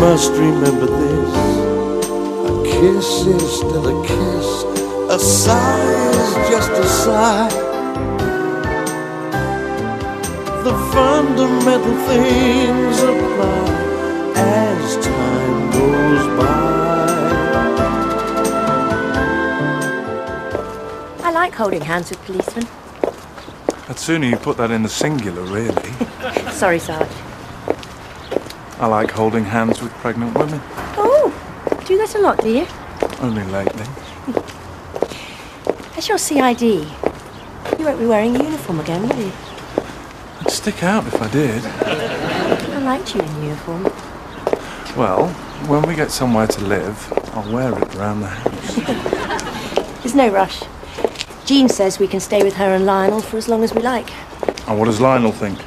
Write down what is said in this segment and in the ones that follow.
must remember this. A kiss is still a kiss. A sigh is just a sigh. The fundamental things apply as time goes by. I like holding hands with policemen. I'd sooner you put that in the singular, really. Sorry, Sarge. I like holding hands with pregnant women. Oh, do that a lot, do you? Only lately. That's your CID. You won't be wearing a uniform again, will you? I'd stick out if I did. I liked you in uniform. Well, when we get somewhere to live, I'll wear it around the house. There's no rush. Jean says we can stay with her and Lionel for as long as we like. And what does Lionel think?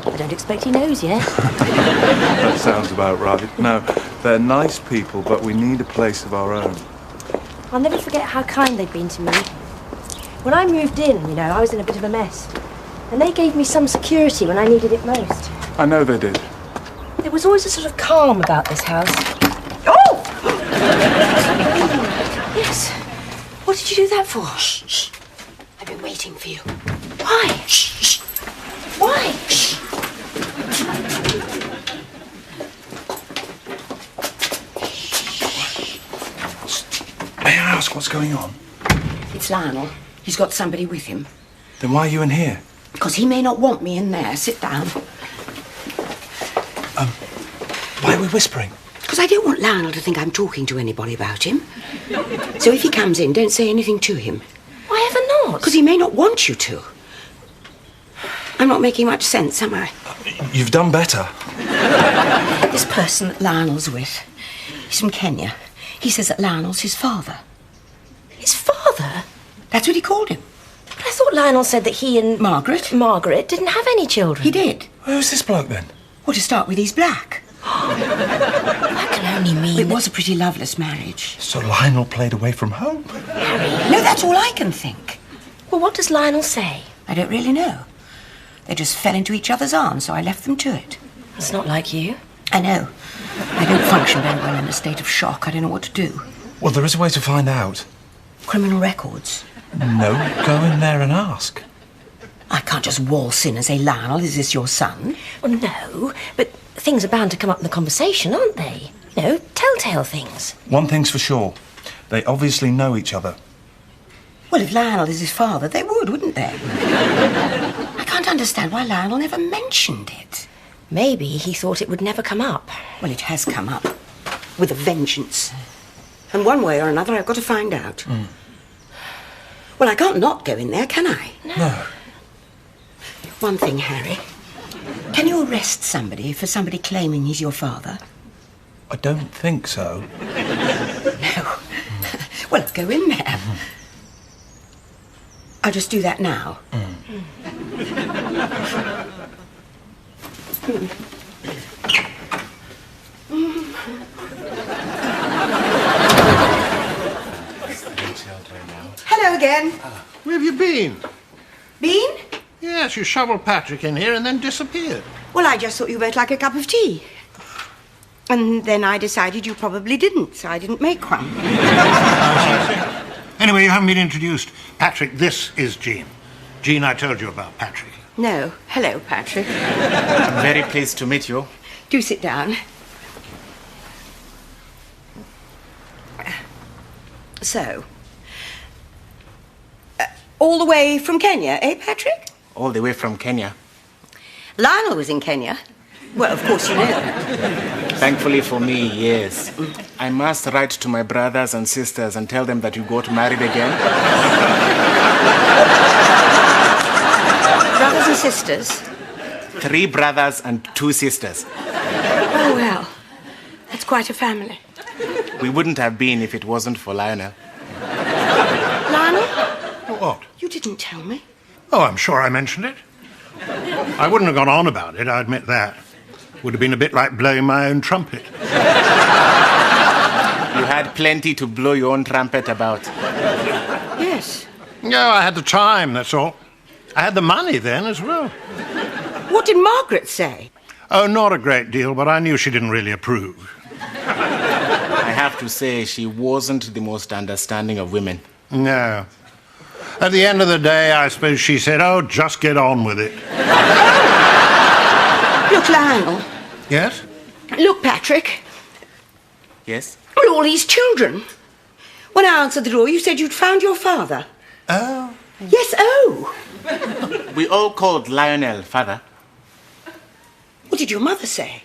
I don't expect he knows yet. That sounds about right. No, they're nice people, but we need a place of our own. I'll never forget how kind they've been to me. When I moved in, I was in a bit of a mess. And they gave me some security when I needed it most. I know they did. There was always a sort of calm about this house. Oh! Yes. What did you do that for? Shh, shh. I've been waiting for you. Why? Shh, shh. Why? Shh. May I ask what's going on? It's Lionel. He's got somebody with him. Then why are you in here? Because he may not want me in there. Sit down. Why are we whispering? Because I don't want Lionel to think I'm talking to anybody about him. So if he comes in, don't say anything to him. Why ever not? Because he may not want you to. I'm not making much sense, am I? You've done better. This person that Lionel's with, he's from Kenya. He says that Lionel's his father. His father? That's what he called him. But I thought Lionel said that he and... Margaret didn't have any children. He did. Who's this bloke then? Well, to start with, he's black. That can only mean... It was a pretty loveless marriage. So Lionel played away from home? No, that's all I can think. Well, what does Lionel say? I don't really know. They just fell into each other's arms, so I left them to it. It's not like you. I know. I don't function very well in a state of shock. I don't know what to do. Well, there is a way to find out. Criminal records. No, go in there and ask. I can't just waltz in and say, Lionel, is this your son? Well, no, but things are bound to come up in the conversation, aren't they? Telltale things. One thing's for sure. They obviously know each other. Well, if Lionel is his father, they would, wouldn't they? I can't understand why Lionel never mentioned it. Maybe he thought it would never come up. Well, it has come up. With a vengeance. And one way or another, I've got to find out. Well, I can't not go in there, can I? No. One thing, Harry. Can you arrest somebody for somebody claiming he's your father? I don't think so. No. Well, I'll go in there. I'll just do that now. Hello again. Where have you been? Bean? Yes, you shoveled Patrick in here and then disappeared. Well, I just thought you both like a cup of tea. And then I decided you probably didn't, so I didn't make one. Anyway, you haven't been introduced. Patrick, this is Jean. Jean, I told you about Patrick. No. Hello, Patrick. I'm very pleased to meet you. Do sit down. So, all the way from Kenya, eh, Patrick? All the way from Kenya. Lionel was in Kenya. Well, of course you know that. Thankfully for me, yes. I must write to my brothers and sisters and tell them that you got married again. Brothers and sisters? 3 brothers and 2 sisters. Oh, well, that's quite a family. We wouldn't have been if it wasn't for Lionel. Lionel? What? You didn't tell me. Oh, I'm sure I mentioned it. I wouldn't have gone on about it, I admit that. Would have been a bit like blowing my own trumpet. You had plenty to blow your own trumpet about. Yes. No, I had the time, that's all. I had the money then as well. What did Margaret say? Oh, not a great deal, but I knew she didn't really approve. I have to say, she wasn't the most understanding of women. No. At the end of the day, I suppose she said, oh, just get on with it. Look, Lionel. Yes? Look, Patrick. Yes? Well, all these children. When I answered the door, you said you'd found your father. Oh. Yes, oh. We all called Lionel father. What did your mother say?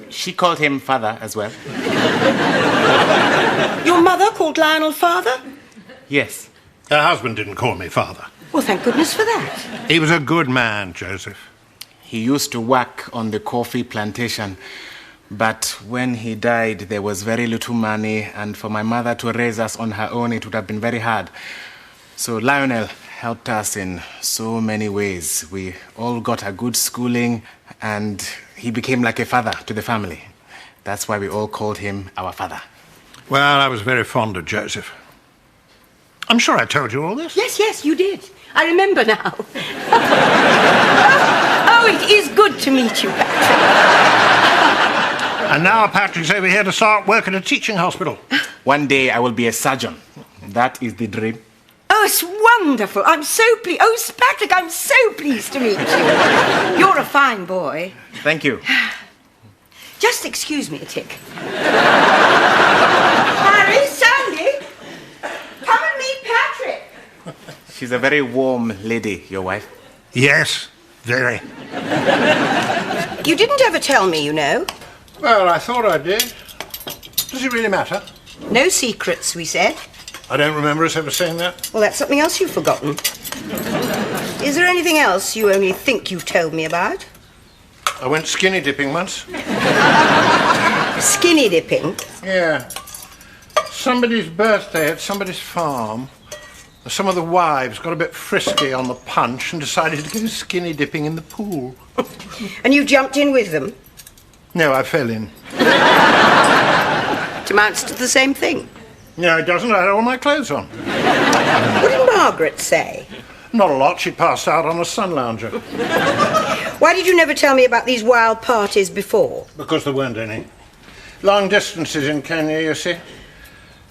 She called him father as well. Your mother called Lionel father? Yes. Her husband didn't call me father. Well, thank goodness for that. He was a good man, Joseph. He used to work on the coffee plantation, but when he died, there was very little money, and for my mother to raise us on her own, it would have been very hard. So Lionel helped us in so many ways. We all got a good schooling, and he became like a father to the family. That's why we all called him our father. Well, I was very fond of Joseph. I'm sure I told you all this. Yes, you did. I remember now. Oh, it is good to meet you, Patrick. And now Patrick's over here to start work at a teaching hospital. One day I will be a surgeon. That is the dream. Oh, it's wonderful. I'm so pleased. Oh, Patrick, I'm so pleased to meet you. You're a fine boy. Thank you. Just excuse me a tick. Harry, Sandy, come and meet Patrick. She's a very warm lady, your wife. Yes, very. You didn't ever tell me, you know. Well, I thought I did. Does it really matter? No secrets, we said. I don't remember us ever saying that. Well, that's something else you've forgotten. Is there anything else you only think you've told me about? I went skinny dipping once. Skinny dipping? Yeah. Somebody's birthday at somebody's farm. Some of the wives got a bit frisky on the punch and decided to go skinny dipping in the pool. And you jumped in with them? No, I fell in. It amounts to the same thing. No, it doesn't. I had all my clothes on. What did Margaret say? Not a lot. She passed out on a sun lounger. Why did you never tell me about these wild parties before? Because there weren't any. Long distances in Kenya, you see.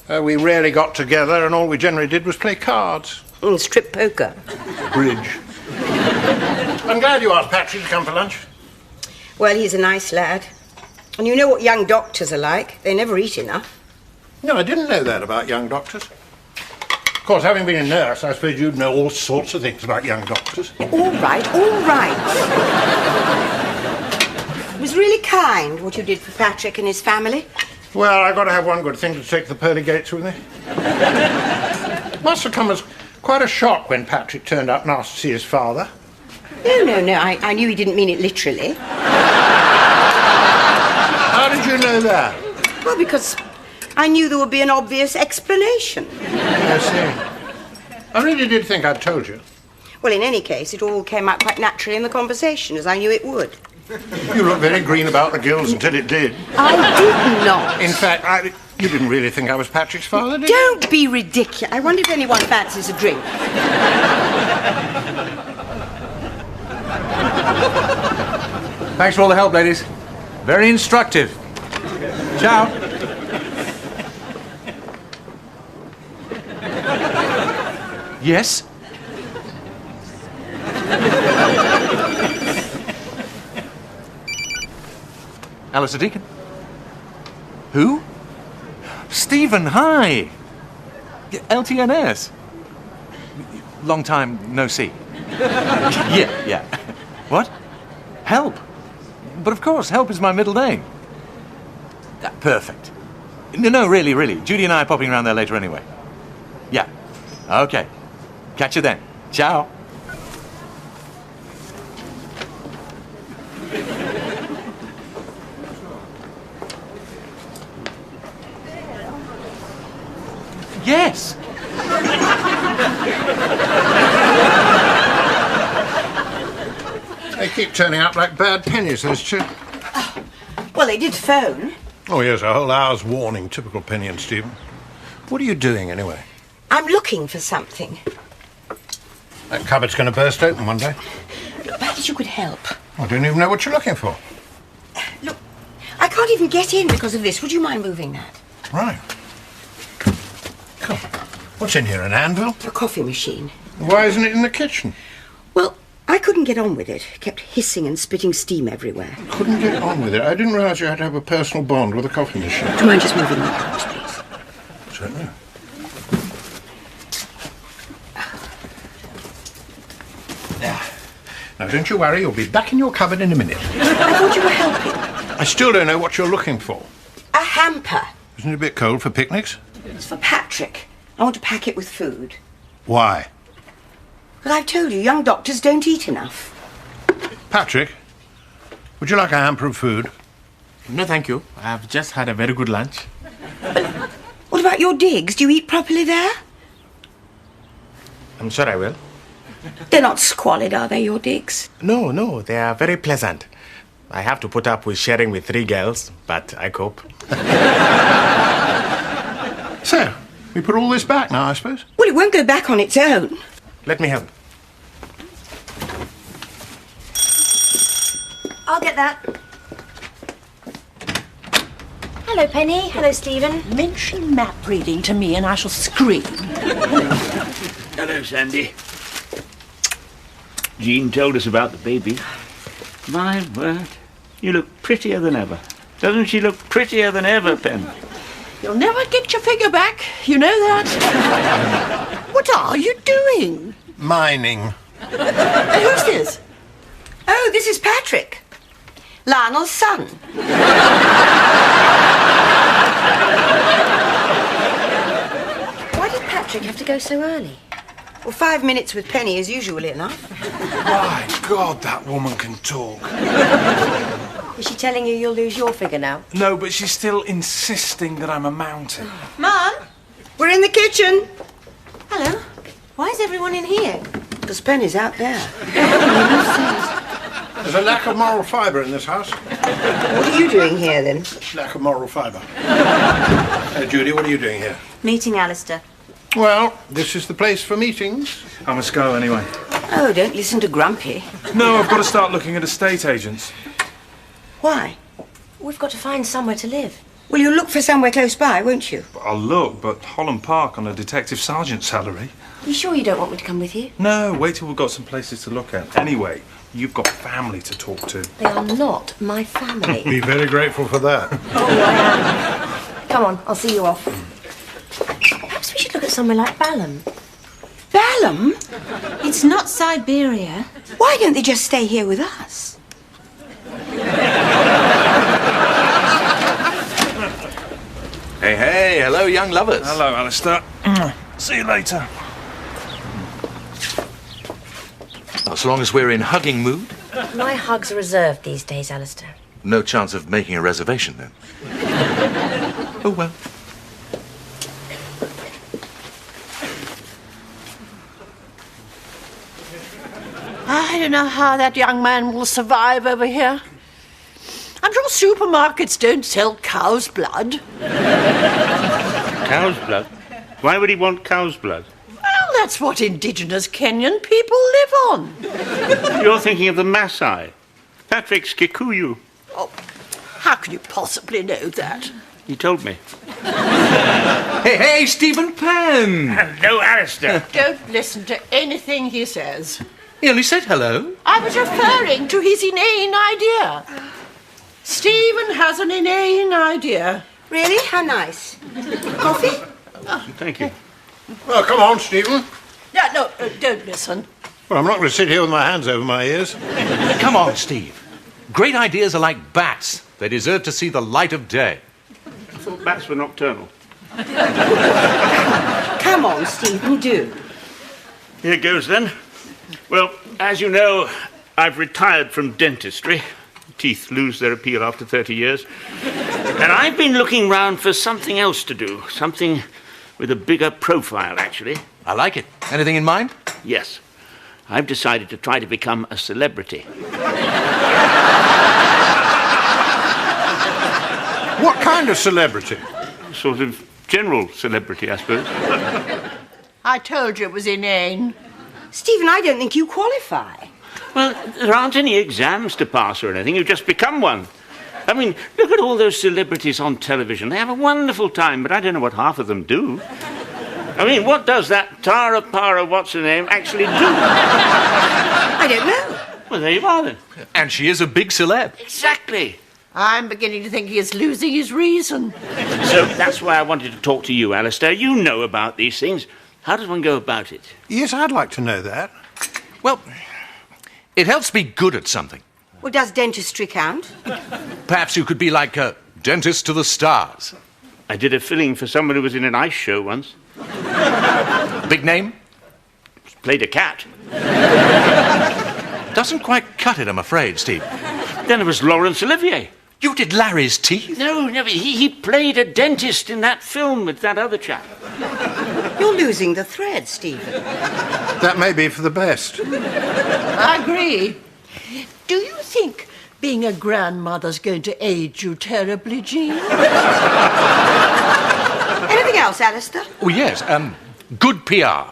We rarely got together, and all we generally did was play cards. And strip poker. Bridge. I'm glad you asked Patrick to come for lunch. Well, he's a nice lad. And you know what young doctors are like. They never eat enough. No, I didn't know that about young doctors. Of course, having been a nurse, I suppose you'd know all sorts of things about young doctors. All right, all right. It was really kind what you did for Patrick and his family. Well, I've got to have one good thing to take the pearly gates with me. Must have come as quite a shock when Patrick turned up and asked to see his father. No. I knew he didn't mean it literally. How did you know that? Well, because I knew there would be an obvious explanation. I see. I really did think I'd told you. Well, in any case, it all came out quite naturally in the conversation, as I knew it would. You looked very green about the gills until it did. I did not. In fact, you didn't really think I was Patrick's father, did you? Don't be ridiculous. I wonder if anyone fancies a drink. Thanks for all the help, ladies. Very instructive. Ciao. Yes? Alistair Deacon. Who? Stephen, hi. LTNS. Long time no see. Yeah. What? Help. But of course, help is my middle name. Perfect. No, really. Judy and I are popping around there later anyway. Yeah. Okay. Catch you then. Ciao. Yes. They keep turning up like bad pennies, those two. Well, they did phone. Oh, yes, a whole hour's warning. Typical Penny and Stephen. What are you doing, anyway? I'm looking for something. That cupboard's going to burst open one day. Perhaps you could help. I don't even know what you're looking for. can't even get in because of this. Would you mind moving that? Right. Come. What's in here, an anvil? A coffee machine. Why isn't it in the kitchen? Well, I couldn't get on with it. It kept hissing and spitting steam everywhere. Couldn't get on with it. I didn't realise you had to have a personal bond with a coffee machine. Do you mind just moving that box, please? Certainly. There. Now, don't you worry. You'll be back in your cupboard in a minute. I thought you were helping. I still don't know what you're looking for. A hamper. Isn't it a bit cold for picnics? It's for Patrick. I want to pack it with food. Why? Well, I've told you, young doctors don't eat enough. Patrick, would you like a hamper of food? No, thank you. I've just had a very good lunch. What about your digs? Do you eat properly there? I'm sure I will. They're not squalid, are they, your digs? No, they are very pleasant. I have to put up with sharing with 3 girls, but I cope. So, we put all this back now, I suppose? Well, it won't go back on its own. Let me help. I'll get that. Hello, Penny. Hello, Stephen. Mention map reading to me and I shall scream. Hello, Sandy. Jean told us about the baby. My word, you look prettier than ever. Doesn't she look prettier than ever, Pen? You'll never get your figure back. You know that. What are you doing? Mining. Who's this? Oh, this is Patrick. Lionel's son. Why did Patrick have to go so early? Well, 5 minutes with Penny is usually enough. My God, that woman can talk. Is she telling you you'll lose your figure now? No, but she's still insisting that I'm a mountain. Mum, we're in the kitchen. Hello. Why is everyone in here? Because Penny's out there. There's a lack of moral fibre in this house. What are you doing here, then? Lack of moral fibre. Judy, what are you doing here? Meeting Alistair. Well, this is the place for meetings. I must go anyway. Oh, don't listen to Grumpy. No, I've got to start looking at estate agents. Why? We've got to find somewhere to live. Well, you'll look for somewhere close by, won't you? I'll look, but Holland Park on a detective sergeant salary. You sure you don't want me to come with you? No, wait till we've got some places to look at. Anyway, you've got family to talk to. They are not my family. Be very grateful for that. Oh, I am. Come on, I'll see you off. Perhaps we should look at somewhere like Balham. Balham? It's not Siberia. Why don't they just stay here with us? Hey, hello, young lovers. Hello, Alistair. See you later. As long as we're in hugging mood, My hugs are reserved these days, Alistair. no chance of making a reservation then. Oh, well. I don't know how that young man will survive over here. I'm sure supermarkets don't sell cow's blood. Cow's blood? Why would he want cow's blood? Well, that's what indigenous Kenyan people live on. You're thinking of the Maasai. Patrick's Kikuyu. Oh, how can you possibly know that? He told me. Hey, Stephen Penn! Hello, Alistair. Don't listen to anything he says. He only said hello. I was referring to his inane idea. Stephen has an inane idea. Really? How nice. Coffee? Thank you. Well, come on, Stephen. No, don't listen. Well, I'm not going to sit here with my hands over my ears. Come on, Steve. Great ideas are like bats. They deserve to see the light of day. I thought bats were nocturnal. Come on, Stephen, do. Here goes then. Well, as you know, I've retired from dentistry. Teeth lose their appeal after 30 years. And I've been looking round for something else to do. Something with a bigger profile, actually. I like it. Anything in mind? Yes. I've decided to try to become a celebrity. What kind of celebrity? Sort of general celebrity, I suppose. I told you it was inane. Stephen, I don't think you qualify. Well, there aren't any exams to pass or anything. You just become one. I mean, look at all those celebrities on television. They have a wonderful time, but I don't know what half of them do. I mean, what does that Tara Para, what's her name, actually do? I don't know. Well, there you are, then. And she is a big celeb. Exactly. I'm beginning to think he is losing his reason. So that's why I wanted to talk to you, Alistair. You know about these things. How does one go about it? Yes, I'd like to know that. Well, it helps be good at something. Well, does dentistry count? Perhaps you could be like a dentist to the stars. I did a filling for someone who was in an ice show once. Big name? Played a cat. Doesn't quite cut it, I'm afraid, Steve. Then there was Laurence Olivier. You did Larry's teeth? No, he played a dentist in that film with that other chap. You're losing the thread, Stephen. That may be for the best. I agree. Do you think being a grandmother's going to age you terribly, Jean? Anything else, Alistair? Oh, yes. Good PR.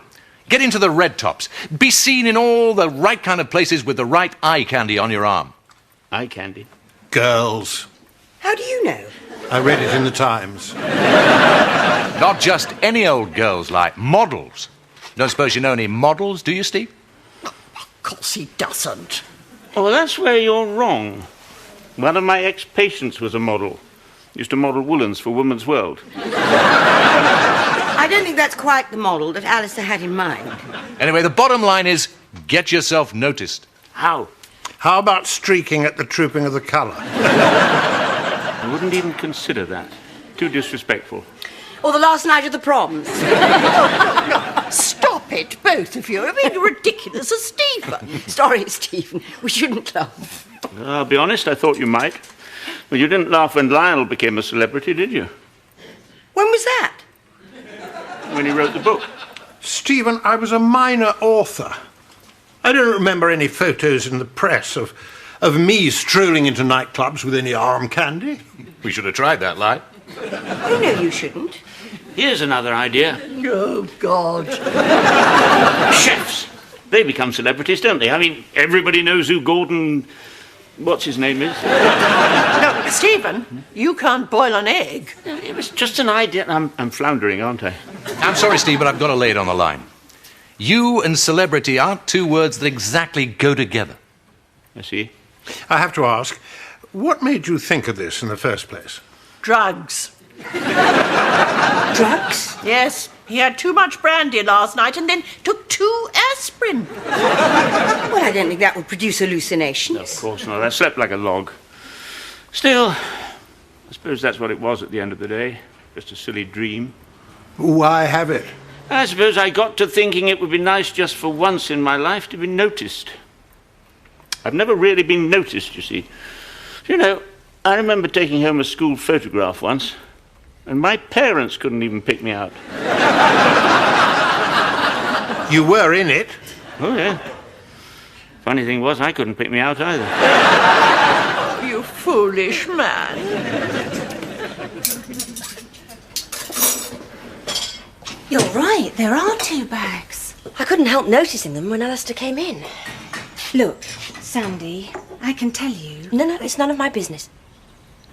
Get into the red tops. Be seen in all the right kind of places with the right eye candy on your arm. Eye candy? Girls. How do you know? I read it in the Times. Not just any old girls, like models. Don't suppose you know any models, do you, Steve? Of course he doesn't. Oh, well, that's where you're wrong. One of my ex-patients was a model. Used to model woolens for Woman's World. I don't think that's quite the model that Alistair had in mind. Anyway, the bottom line is, get yourself noticed. How? How about streaking at the Trooping of the Colour? I wouldn't even consider that. Too disrespectful. Or the last night of the proms. Stop it, both of you. I mean, you're ridiculous as Stephen. Sorry, Stephen. We shouldn't laugh. I'll be honest, I thought you might. Well, you didn't laugh when Lionel became a celebrity, did you? When was that? When he wrote the book. Stephen, I was a minor author. I don't remember any photos in the press of me strolling into nightclubs with any arm candy. We should have tried that, Light. Oh, no, you shouldn't. Here's another idea. Oh, God. Chefs. They become celebrities, don't they? I mean, everybody knows who Gordon... what's his name is? No, Stephen, you can't boil an egg. It was just an idea. I'm floundering, aren't I? I'm sorry, Steve, but I've got to lay it on the line. You and celebrity aren't two words that exactly go together. I see. I have to ask, what made you think of this in the first place? Drugs. Drugs? Yes, he had too much brandy last night and then took 2 aspirin. Well, I don't think that would produce hallucinations. No, of course not. I slept like a log. Still, I suppose that's what it was at the end of the day. Just a silly dream. Why have it? I suppose I got to thinking it would be nice just for once in my life to be noticed. I've never really been noticed, you see. You know, I remember taking home a school photograph once, and my parents couldn't even pick me out. You were in it? Oh, yeah. Funny thing was, I couldn't pick me out either. You foolish man. You're right, there are 2 bags. I couldn't help noticing them when Alistair came in. Look, Sandy, I can tell you. No, it's none of my business.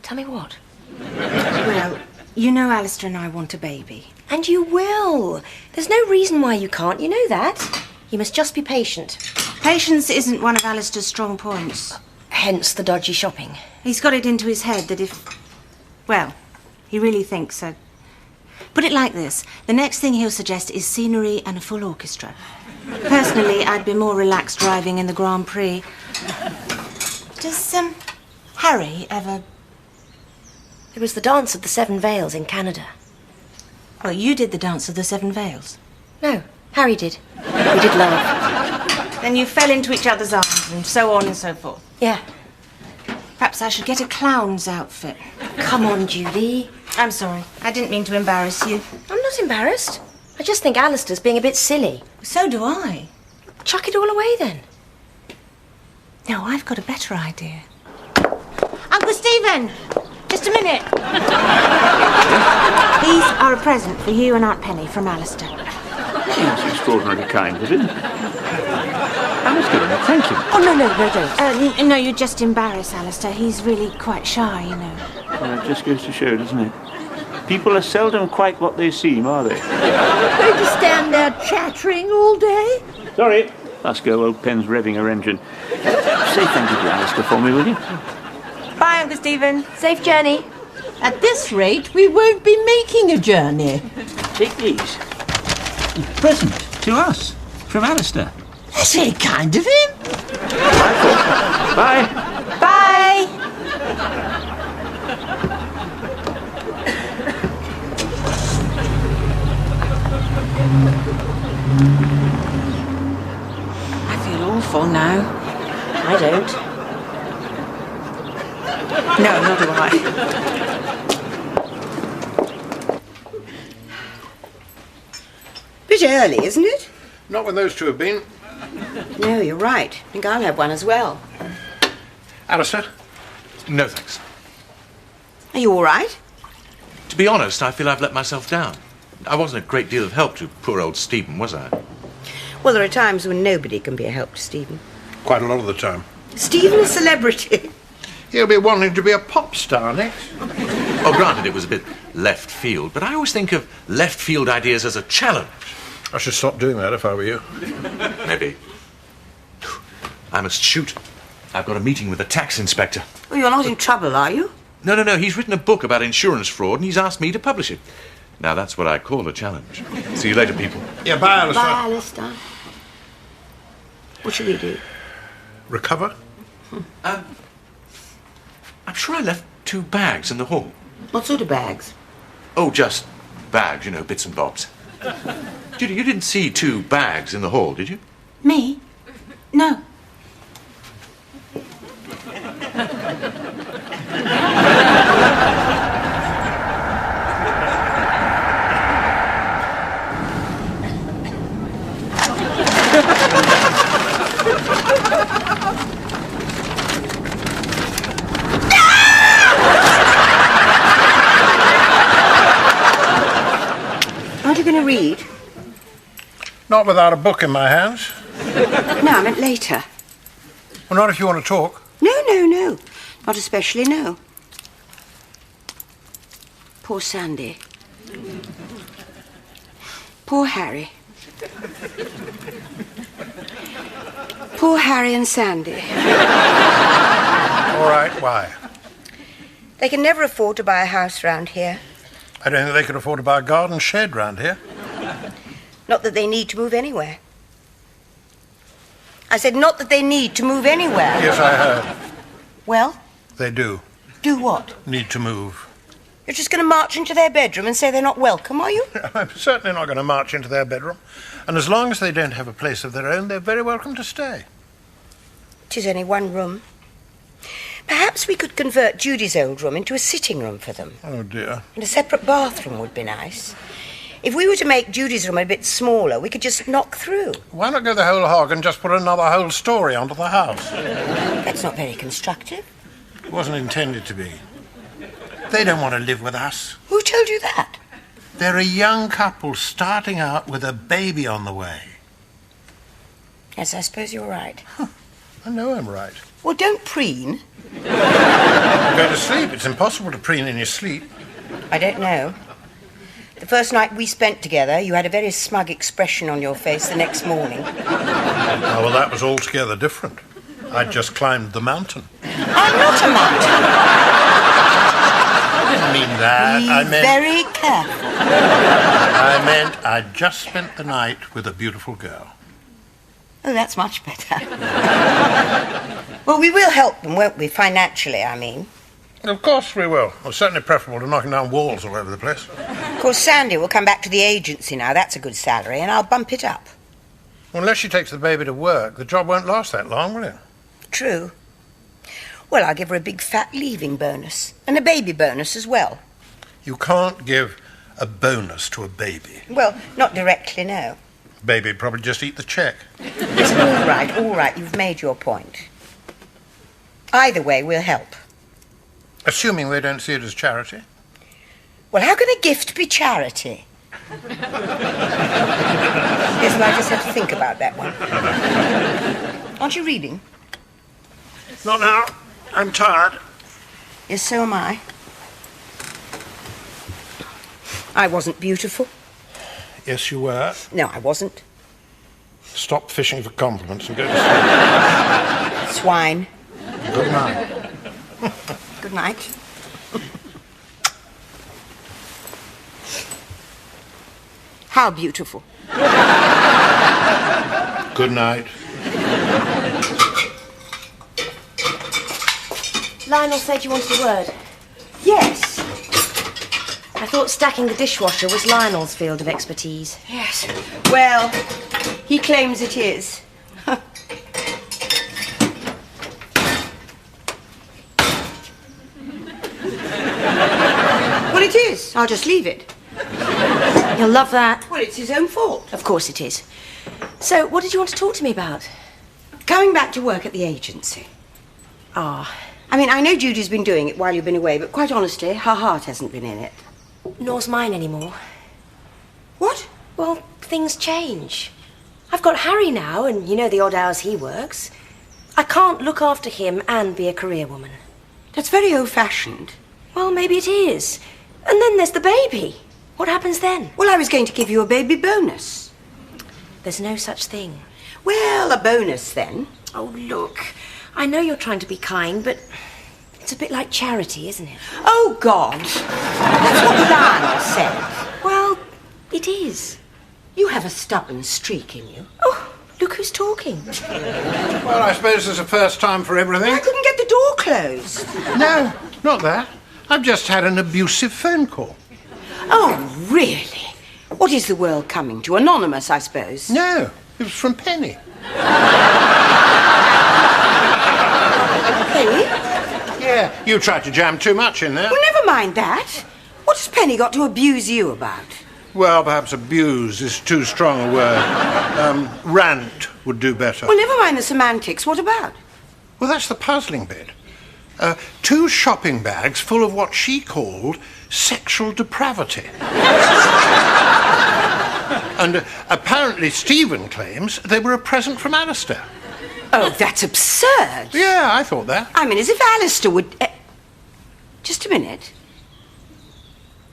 Tell me what? Well, you know Alistair and I want a baby. And you will. There's no reason why you can't, you know that. You must just be patient. Patience isn't one of Alistair's strong points. Hence the dodgy shopping. He's got it into his head that if... Well, he really thinks so. Put it like this. The next thing he'll suggest is scenery and a full orchestra. Personally, I'd be more relaxed driving in the Grand Prix. Does, Harry ever... It was the dance of the 7 Veils in Canada. Well, you did the dance of the 7 Veils. No, Harry did. We did laugh. Then you fell into each other's arms and so on and so forth. Yeah. Perhaps I should get a clown's outfit. Come on, Judy. I'm sorry. I didn't mean to embarrass you. I'm not embarrassed. I just think Alistair's being a bit silly. So do I. Chuck it all away, then. No, I've got a better idea. Uncle Stephen! Just a minute. These are a present for you and Aunt Penny from Alistair. Yes, extraordinarily kind of him. Alistair, thank you. Oh, no, don't. No, you're just embarrassed, Alistair. He's really quite shy, you know. Well, it just goes to show, doesn't it? People are seldom quite what they seem, are they? Going to stand there chattering all day? Sorry. That's girl, old Pen's revving her engine. Say thank you to Alistair for me, will you? Bye, Uncle Stephen. Safe journey. At this rate, we won't be making a journey. Take these. A present to us from Alistair. That's very kind of him. Bye. Bye. I feel awful now. I don't. No, nor do I. Bit early, isn't it? Not when those two have been. No, you're right. I think I'll have one as well. Alistair? No, thanks. Are you all right? To be honest, I feel I've let myself down. I wasn't a great deal of help to poor old Stephen, was I? Well, there are times when nobody can be a help to Stephen. Quite a lot of the time. Stephen's a celebrity. He'll be wanting to be a pop star next. Oh, granted, it was a bit left field, but I always think of left field ideas as a challenge. I should stop doing that if I were you. Maybe. I must shoot. I've got a meeting with the tax inspector. Well, you're not in trouble, are you? No. He's written a book about insurance fraud and he's asked me to publish it. Now, that's what I call a challenge. See you later, people. Yeah, bye, Alistair. Bye, Alistair. What shall we do? Recover? I'm sure I left 2 bags in the hall. What sort of bags? Oh, just bags, bits and bobs. Judy, you didn't see 2 bags in the hall, did you? Me? No. Aren't you going to read? Not without a book in my hands. No, I meant later. Well, not if you want to talk. No. Not especially, no. Poor Sandy. Poor Harry. Poor Harry and Sandy. All right, why? They can never afford to buy a house round here. I don't think they could afford to buy a garden shed round here. Not that they need to move anywhere. I said not that they need to move anywhere. Yes, I heard. Well? They do. Do what? Need to move. You're just going to march into their bedroom and say they're not welcome, are you? I'm certainly not going to march into their bedroom. And as long as they don't have a place of their own, they're very welcome to stay. 'Tis only one room. Perhaps we could convert Judy's old room into a sitting room for them. Oh, dear. And a separate bathroom would be nice. If we were to make Judy's room a bit smaller, we could just knock through. Why not go the whole hog and just put another whole story onto the house? That's not very constructive. It wasn't intended to be. They don't want to live with us. Who told you that? They're a young couple starting out with a baby on the way. Yes, I suppose you're right. I know I'm right. Well, don't preen. Go to sleep. It's impossible to preen in your sleep. I don't know. The first night we spent together, you had a very smug expression on your face the next morning. Oh, well, that was altogether different. I'd just climbed the mountain. I'm not a mountain. I didn't mean that. Be very careful. I meant I'd just spent the night with a beautiful girl. Oh, that's much better. Well, we will help them, won't we? Financially, I mean. Of course we will. Well, certainly preferable to knocking down walls all over the place. Of course, Sandy will come back to the agency now. That's a good salary, and I'll bump it up. Well, unless she takes the baby to work, the job won't last that long, will it? True. Well, I'll give her a big fat leaving bonus. And a baby bonus as well. You can't give a bonus to a baby. Well, not directly, no. Baby'd probably just eat the cheque. It's all right. You've made your point. Either way, we'll help. Assuming they don't see it as charity. Well, how can a gift be charity? Yes, and I just have to think about that one. Aren't you reading? Not now. I'm tired. Yes, so am I. I wasn't beautiful. Yes, you were. No, I wasn't. Stop fishing for compliments and go to sleep. Swine. Good night. Good night. How beautiful. Good night. Lionel said you wanted a word. Yes. I thought stacking the dishwasher was Lionel's field of expertise. Yes. Well, he claims it is. Well, it is. I'll just leave it. He'll love that. Well, it's his own fault. Of course it is. So, what did you want to talk to me about? Coming back to work at the agency. Ah. I mean, I know Judy's been doing it while you've been away, but quite honestly, her heart hasn't been in it. Nor's mine anymore. What? Well, things change. I've got Harry now, and you know the odd hours he works. I can't look after him and be a career woman. That's very old-fashioned. Well, maybe it is. And then there's the baby. What happens then? Well, I was going to give you a baby bonus. There's no such thing. Well, a bonus then. Oh, look. I know you're trying to be kind, but it's a bit like charity, isn't it? Oh, God. That's what Lionel said. Well, it is. You have a stubborn streak in you. Oh, look who's talking. Well, I suppose there's a first time for everything. I couldn't get the door closed. No, not that. I've just had an abusive phone call. Oh, really? What is the world coming to? Anonymous, I suppose. No, it was from Penny. Penny? Yeah, you tried to jam too much in there. Well, never mind that. What has Penny got to abuse you about? Well, perhaps abuse is too strong a word. Rant would do better. Well, never mind the semantics. What about? Well, that's the puzzling bit. 2 shopping bags full of what she called sexual depravity. And apparently Stephen claims they were a present from Alistair. Oh, that's absurd. Yeah, I thought that. I mean, as if Alistair would... Just a minute.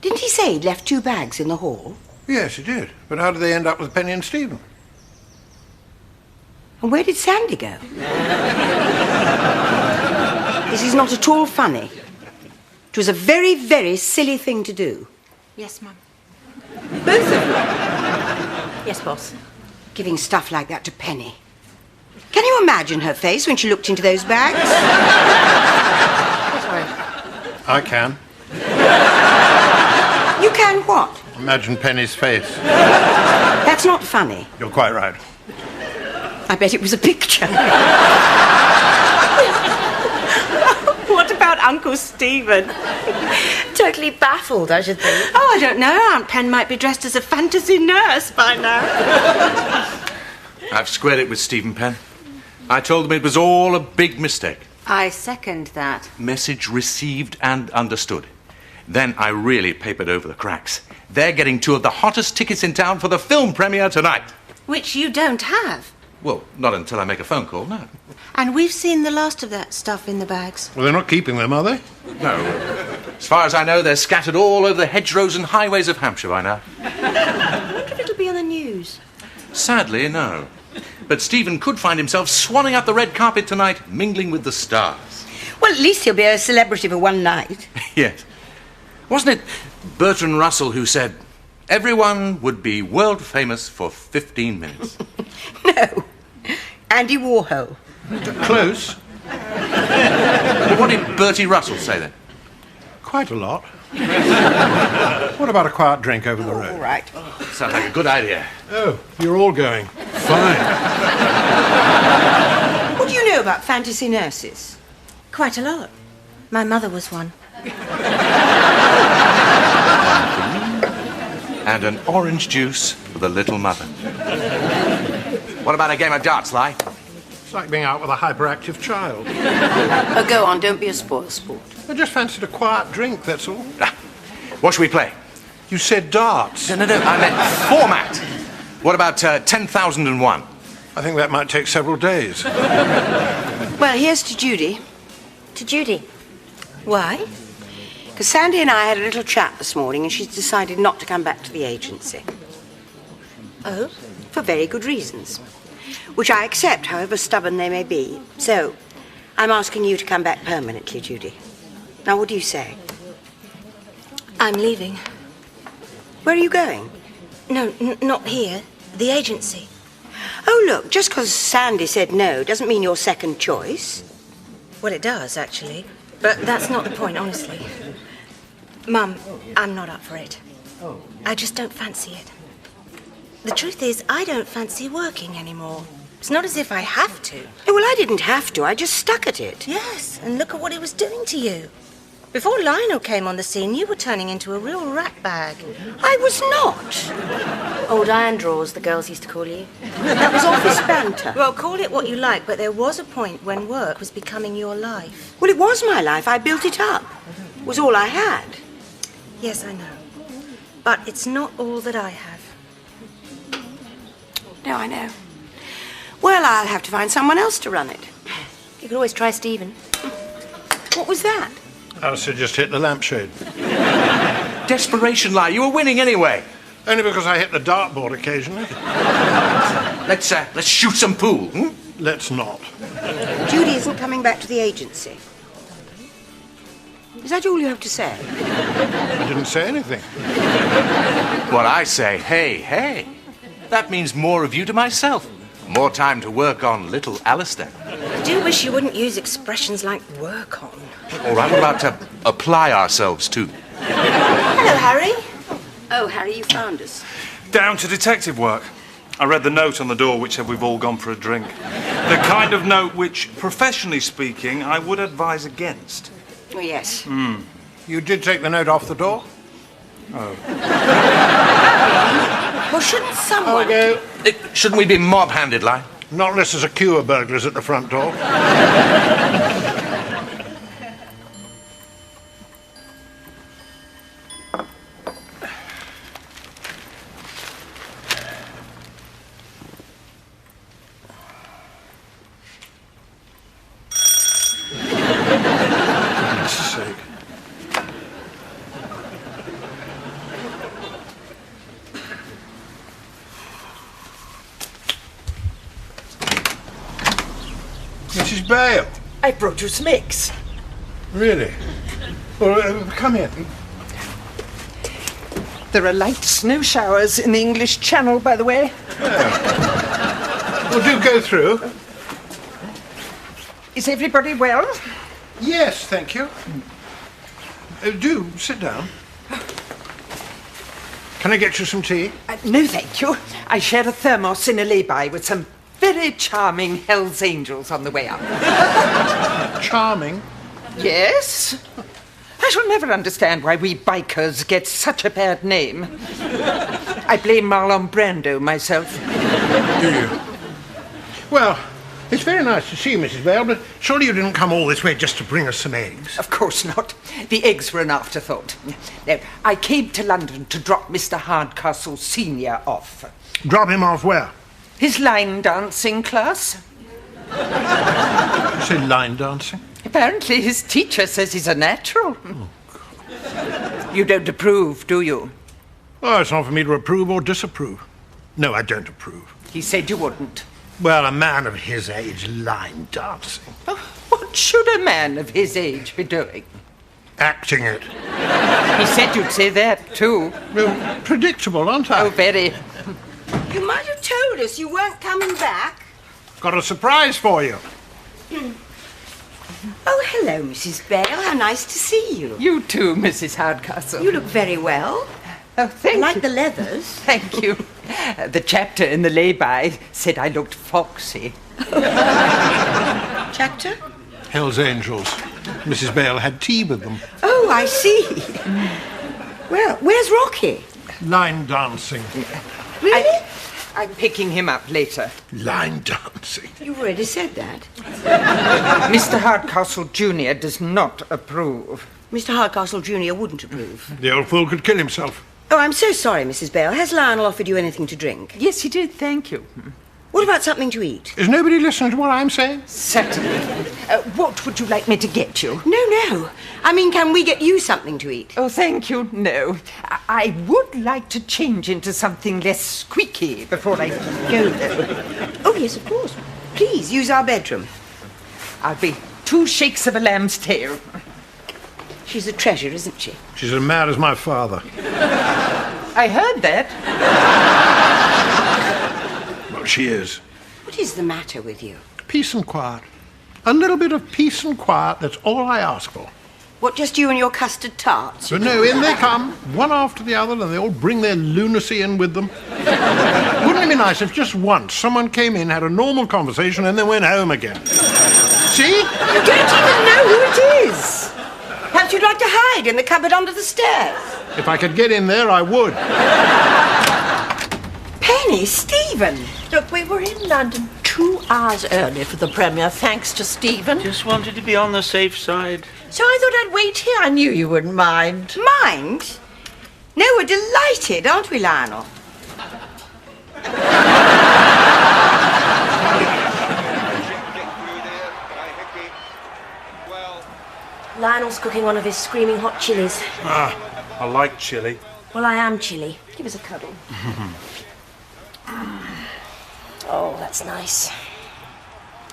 Didn't he say he'd left 2 bags in the hall? Yes, he did. But how did they end up with Penny and Stephen? And where did Sandy go? This is not at all funny. It was a very, very silly thing to do. Yes, Mum. Both of you. Yes, boss. Giving stuff like that to Penny. Can you imagine her face when she looked into those bags? Sorry. I can. You can what? Imagine Penny's face. That's not funny. You're quite right. I bet it was a picture. What about Uncle Stephen? Totally baffled, I should think. Oh, I don't know. Aunt Pen might be dressed as a fantasy nurse by now. I've squared it with Stephen Penn. I told them it was all a big mistake. I second that. Message received and understood. Then I really papered over the cracks. They're getting 2 of the hottest tickets in town for the film premiere tonight. Which you don't have. Well, not until I make a phone call, no. And we've seen the last of that stuff in the bags. Well, they're not keeping them, are they? No. As far as I know, they're scattered all over the hedgerows and highways of Hampshire by now. I wonder if it'll be on the news. Sadly, no. But Stephen could find himself swanning up the red carpet tonight, mingling with the stars. Well, at least he'll be a celebrity for one night. Yes. Wasn't it Bertrand Russell who said, everyone would be world famous for 15 minutes? No. Andy Warhol. Close. Well, what did Bertie Russell say then? Quite a lot. What about a quiet drink over the road? All right. Sounds like a good idea. Oh, you're all going. Fine. What do you know about fantasy nurses? Quite a lot. My mother was one. And an orange juice for the little mother. What about a game of darts, Li? It's like being out with a hyperactive child. Oh, go on, don't be a spoil sport. I just fancied a quiet drink, that's all. What should we play? You said darts. No, I meant format. What about 10,001? I think that might take several days. Well, here's to Judy. To Judy. Why? Because Sandy and I had a little chat this morning and she's decided not to come back to the agency. Oh? For very good reasons. Which I accept, however stubborn they may be. So, I'm asking you to come back permanently, Judy. Now, what do you say? I'm leaving. Where are you going? No, not here. The agency. Oh, look, just because Sandy said no doesn't mean you're second choice. Well, it does, actually. But that's not the point, honestly. Mum, I'm not up for it. I just don't fancy it. The truth is, I don't fancy working anymore. It's not as if I have to. Oh, well, I didn't have to. I just stuck at it. Yes, and look at what he was doing to you. Before Lionel came on the scene, you were turning into a real rat bag. I was not. Old iron drawers, the girls used to call you. That was office banter. Well, call it what you like, but there was a point when work was becoming your life. Well, it was my life. I built it up. It was all I had. Yes, I know. But it's not all that I have. No, I know. Well, I'll have to find someone else to run it. You could always try Stephen. What was that? Alistair just hit the lampshade. Desperation lie. You were winning anyway. Only because I hit the dartboard occasionally. Let's shoot some pool. Let's not. Judy isn't coming back to the agency. Is that all you have to say? I didn't say anything. What I say, hey. That means more of you to myself. More time to work on little Alistair. I do wish you wouldn't use expressions like work on. All right, what about to apply ourselves to? Hello, Harry. Oh, Harry, you found us. Down to detective work. I read the note on the door which said we've all gone for a drink. The kind of note which, professionally speaking, I would advise against. Oh, yes. You did take the note off the door? Well, shouldn't someone... Okay. Shouldn't we be mob-handed, Li? Not unless there's a queue of burglars at the front door. Mrs. Bale. I brought you some eggs. Really? Well, come here. There are light snow showers in the English Channel, by the way. Well, do go through. Is everybody well? Yes, thank you. Do sit down. Can I get you some tea? No, thank you. I share a thermos in a lay-by with some very charming Hell's Angels on the way up. Charming? Yes. I shall never understand why we bikers get such a bad name. I blame Marlon Brando myself. Do you? Well, it's very nice to see you, Mrs. Bale, but surely you didn't come all this way just to bring us some eggs. Of course not. The eggs were an afterthought. No, I came to London to drop Mr. Hardcastle Sr. off. Drop him off where? His line dancing class. You say line dancing? Apparently his teacher says he's a natural. Oh, God. You don't approve, do you? Oh, it's not for me to approve or disapprove. No, I don't approve. He said you wouldn't. Well, a man of his age line dancing. Oh, what should a man of his age be doing? Acting it. He said you'd say that, too. Well, predictable, aren't I? Oh, very. You might have told us you weren't coming back. Got a surprise for you. Oh, hello, Mrs. Bale. How nice to see you. You too, Mrs. Hardcastle. You look very well. Oh, thank you. I like the leathers. Thank you. The chapter in the lay-by said I looked foxy. Chapter? Hell's Angels. Mrs. Bale had tea with them. Oh, I see. Well, where's Rocky? Line dancing. Really? I'm picking him up later. Line dancing. You've already said that. Mr. Hardcastle Jr. does not approve. Mr. Hardcastle Jr. wouldn't approve. The old fool could kill himself. Oh, I'm so sorry, Mrs. Bale. Has Lionel offered you anything to drink? Yes, he did, thank you. What about something to eat? Is nobody listening to what I'm saying? Certainly. What would you like me to get you? No. I mean, can we get you something to eat? Oh, thank you, no. I would like to change into something less squeaky before I go, though. Oh, yes, of course. Please, use our bedroom. I'll be 2 shakes of a lamb's tail. She's a treasure, isn't she? She's as mad as my father. I heard that. Well, she is. What is the matter with you? Peace and quiet. A little bit of peace and quiet, that's all I ask for. What, just you and your custard tarts? But no, in they come, one after the other, and they all bring their lunacy in with them. Wouldn't it be nice if just once someone came in, had a normal conversation, and then went home again? See? You don't even know who it is. Perhaps you'd like to hide in the cupboard under the stairs. If I could get in there, I would. Penny, Stephen. Look, we were in London 2 hours early for the premiere, thanks to Stephen. Just wanted to be on the safe side. So I thought I'd wait here. I knew you wouldn't mind. Mind? No, we're delighted, aren't we, Lionel? Lionel's cooking one of his screaming hot chilies. I like chili. Well, I am chilly. Give us a cuddle. Oh, that's nice.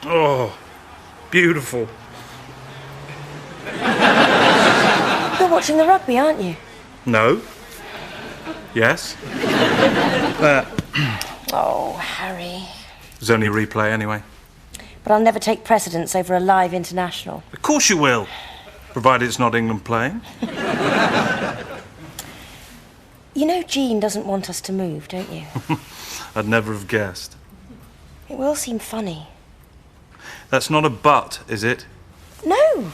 Oh, beautiful. You're watching the rugby, aren't you? No. Yes. Oh, Harry. There's only replay anyway. But I'll never take precedence over a live international. Of course you will, provided it's not England playing. You know Jean doesn't want us to move, don't you? I'd never have guessed. It will seem funny. That's not a but, is it? No.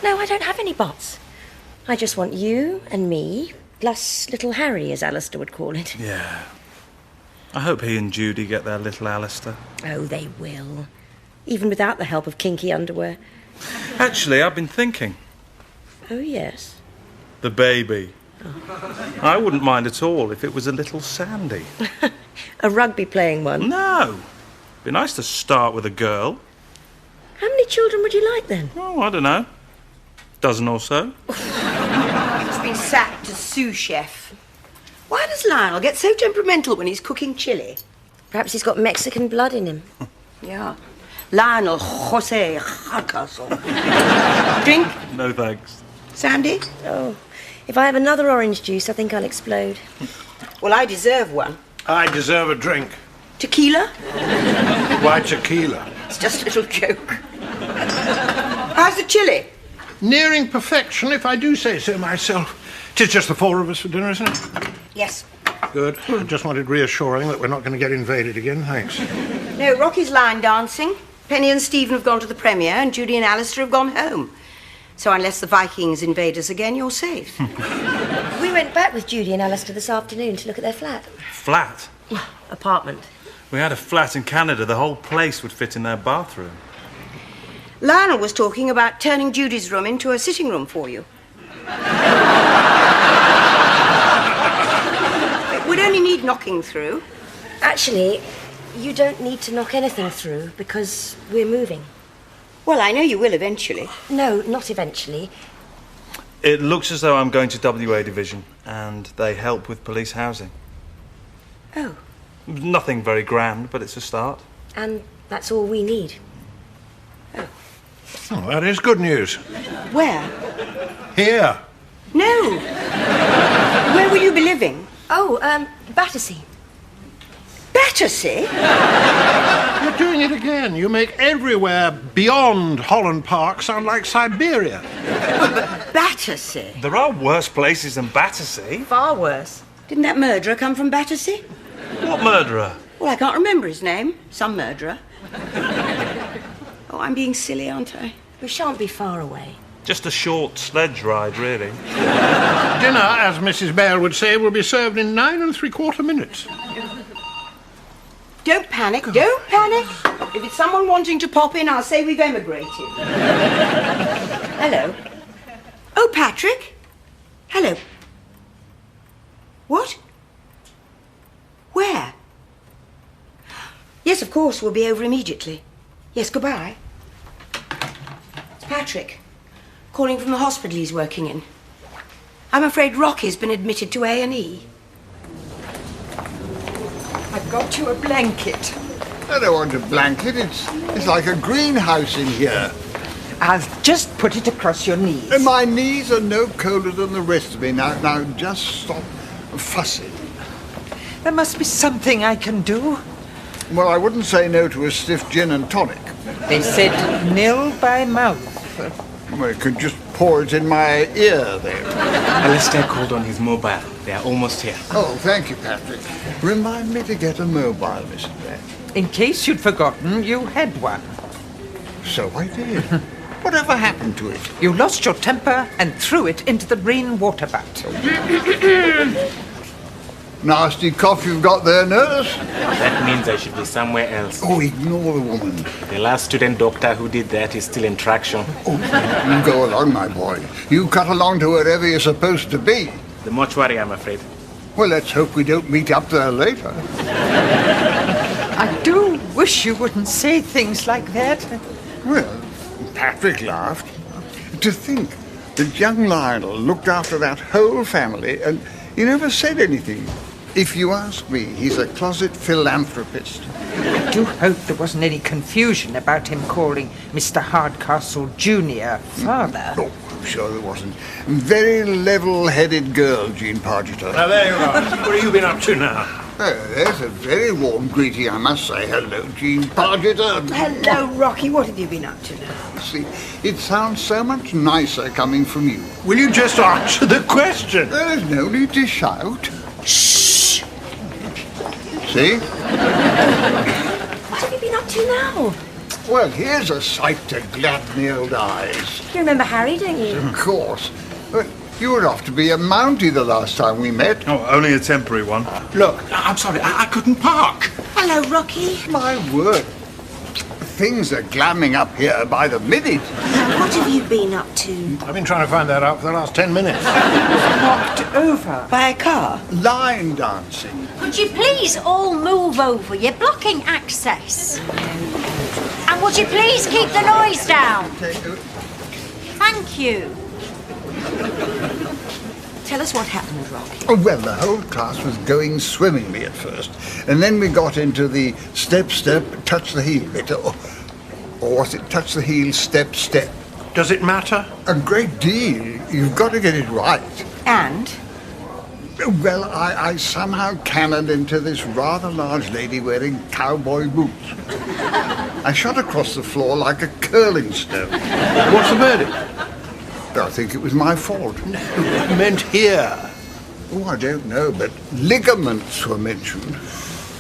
No, I don't have any buts. I just want you and me, plus little Harry, as Alistair would call it. Yeah. I hope he and Judy get their little Alistair. Oh, they will. Even without the help of kinky underwear. Actually, I've been thinking. Oh, yes. The baby. Oh. I wouldn't mind at all if it was a little Sandy. A rugby-playing one? No. Be nice to start with a girl. How many children would you like, then? Oh, I don't know. Dozen or so. He's been sacked as sous chef. Why does Lionel get so temperamental when he's cooking chili? Perhaps he's got Mexican blood in him. Yeah. Lionel Jose Hardcastle. Drink? No, thanks. Sandy? Oh, if I have another orange juice, I think I'll explode. Well, I deserve one. I deserve a drink. Tequila? Why tequila? It's just a little joke. How's the chili? Nearing perfection, if I do say so myself. 'Tis just the 4 of us for dinner, isn't it? Yes. Good. I just wanted reassuring that we're not going to get invaded again, thanks. No, Rocky's line dancing. Penny and Stephen have gone to the premiere, and Judy and Alistair have gone home. So unless the Vikings invade us again, you're safe. We went back with Judy and Alistair this afternoon to look at their flat. Flat? Apartment. We had a flat in Canada. The whole place would fit in their bathroom. Lionel was talking about turning Judy's room into a sitting room for you. It would only need knocking through. Actually, you don't need to knock anything through because we're moving. Well, I know you will eventually. No, not eventually. It looks as though I'm going to WA Division, and they help with police housing. Oh. Nothing very grand, but it's a start. And that's all we need. Oh, that is good news. Where? Here. No. Where will you be living? Oh, Battersea. Battersea? You're doing it again. You make everywhere beyond Holland Park sound like Siberia. But Battersea? There are worse places than Battersea. Far worse. Didn't that murderer come from Battersea? What murderer? Well, I can't remember his name. Some murderer. Oh, I'm being silly, aren't I? We shan't be far away. Just a short sledge ride, really. Dinner, as Mrs. Bale would say, will be served in 9 3/4 minutes. Don't panic, don't panic. If it's someone wanting to pop in, I'll say we've emigrated. Hello. Oh, Patrick. Hello. What? Where? Yes, of course, we'll be over immediately. Yes, goodbye. It's Patrick, calling from the hospital he's working in. I'm afraid Rocky's been admitted to A&E. I've got you a blanket. I don't want a blanket. It's like a greenhouse in here. I'll just put it across your knees. And my knees are no colder than the rest of me. Now, just stop fussing. There must be something I can do. Well, I wouldn't say no to a stiff gin and tonic. They said nil by mouth. Well, you could just pour it in my ear there. Alistair called on his mobile. They are almost here. Oh, thank you, Patrick. Remind me to get a mobile, Mrs. Blair. In case you'd forgotten, you had one. So I did. Whatever happened to it? You lost your temper and threw it into the rainwater butt. Nasty cough you've got there, nurse. That means I should be somewhere else. Oh, ignore the woman. The last student doctor who did that is still in traction. Oh, you go along, my boy. You cut along to wherever you're supposed to be. The mortuary, I'm afraid. Well, let's hope we don't meet up there later. I do wish you wouldn't say things like that. Well, Patrick laughed. To think that young Lionel looked after that whole family and he never said anything. If you ask me, he's a closet philanthropist. I do hope there wasn't any confusion about him calling Mr. Hardcastle Jr. father. Oh, I'm sure there wasn't. Very level-headed girl, Jean Pargeter. Now, there you are. What have you been up to now? There's a very warm greeting, I must say. Hello, Jean Pargeter. Hello, Rocky. What have you been up to now? See, it sounds so much nicer coming from you. Will you just answer the question? There's no need to shout. Shh! See? What have you been up to now? Well, here's a sight to gladden the old eyes. You remember Harry, don't you? Of course. But you were off to be a Mountie the last time we met. Oh, only a temporary one. Look, I'm sorry, I couldn't park. Hello, Rocky. my word. Things are glamming up here by the minute. What have you been up to? I've been trying to find that out for the last 10 minutes. Knocked over. By a car? Line dancing. Would you please all move over? You're blocking access. And would you please keep the noise down? Thank you. Tell us what happened, Rocky. Oh, well, the whole class was going swimmingly at first. And then we got into the step, touch the heel bit. Or was it touch the heel, step? Does it matter? A great deal. You've got to get it right. And? Well, I somehow cannoned into this rather large lady wearing cowboy boots. I shot across the floor like a curling stone. What's the verdict? I think it was my fault. I meant here. Oh, I don't know, but ligaments were mentioned.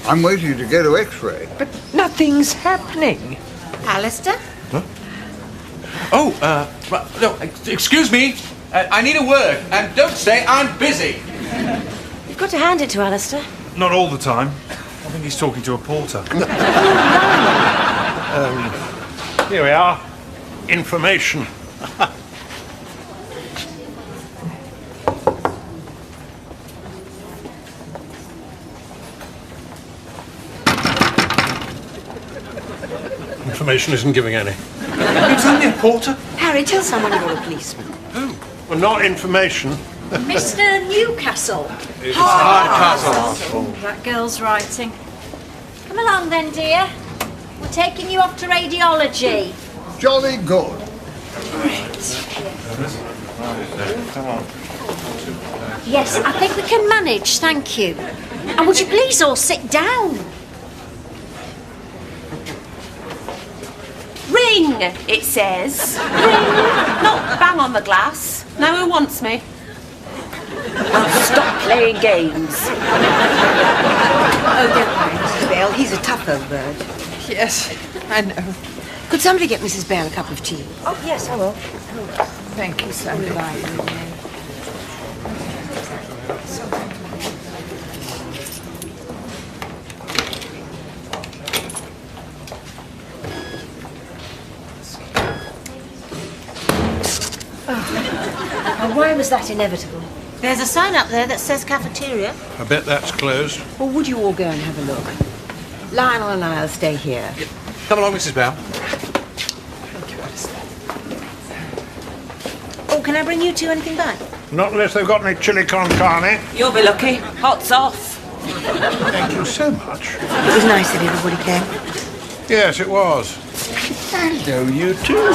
I'm waiting to go to X-ray. But nothing's happening. Alistair? No, excuse me. I need a word, and don't say I'm busy. You've got to hand it to Alistair. Not all the time. I think he's talking to a porter. Here we are. Information. Information isn't giving any. It's only a porter. Harry, tell someone you're a policeman. Well, not information. Mr. Newcastle. Hardcastle. That girl's writing. Come along then, dear. We're taking you off to radiology. Jolly good. Yes, I think we can manage, thank you. And would you please all sit down? Ring, it says. Ring, not bang on the glass. No one wants me. Now stop playing games. Oh, don't worry, Mrs. Bale. He's a tough old bird. Yes, I know. Could somebody get Mrs. Bale a cup of tea? Oh, yes, I will. Thank you, Sandy. And why was that inevitable? There's a sign up there that says cafeteria. I bet that's closed. Well, would you all go and have a look? Lionel and I'll stay here. Come along, Mrs. Bell. Oh, can I bring you two anything back? Not unless they've got any chili con carne. You'll be lucky. Hot's off. Thank you so much. It was nice that everybody came. Yes, it was. Hello, you two.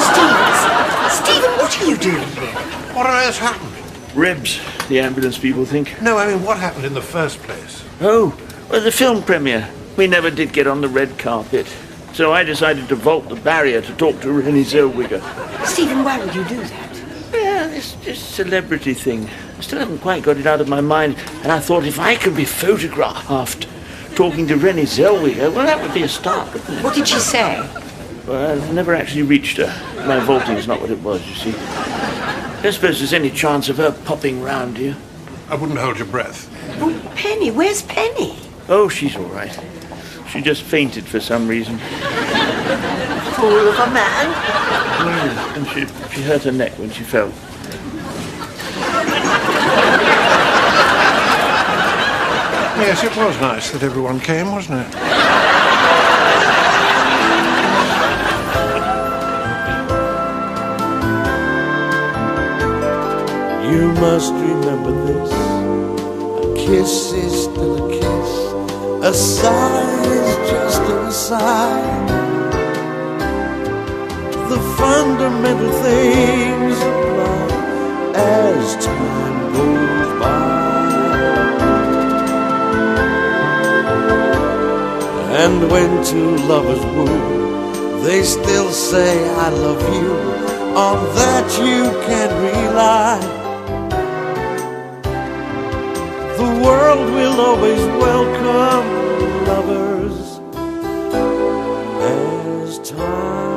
Stephen, what are you doing here? What on earth happened? Ribs, the ambulance people think. No, I mean, what happened in the first place? Oh, well, the film premiere. We never did get on the red carpet. So I decided to vault the barrier to talk to Rennie Zellweger. Stephen, why would you do that? Yeah, this celebrity thing. I still haven't quite got it out of my mind. And I thought if I could be photographed talking to Rennie Zellweger, well, that would be a start. What did she say? Well, I never actually reached her. My vaulting is not what it was, you see. I don't suppose there's any chance of her popping round here. I wouldn't hold your breath. Oh, Penny, where's Penny? Oh, she's all right. She just fainted for some reason. Fool of a man. Yeah, and she hurt her neck when she fell. Yes, it was nice that everyone came, wasn't it? You must remember this. A kiss is still a kiss. A sigh is just a sigh. The fundamental things apply as time goes by. And when two lovers woo, they still say I love you. On that you can rely. The world will always welcome lovers as time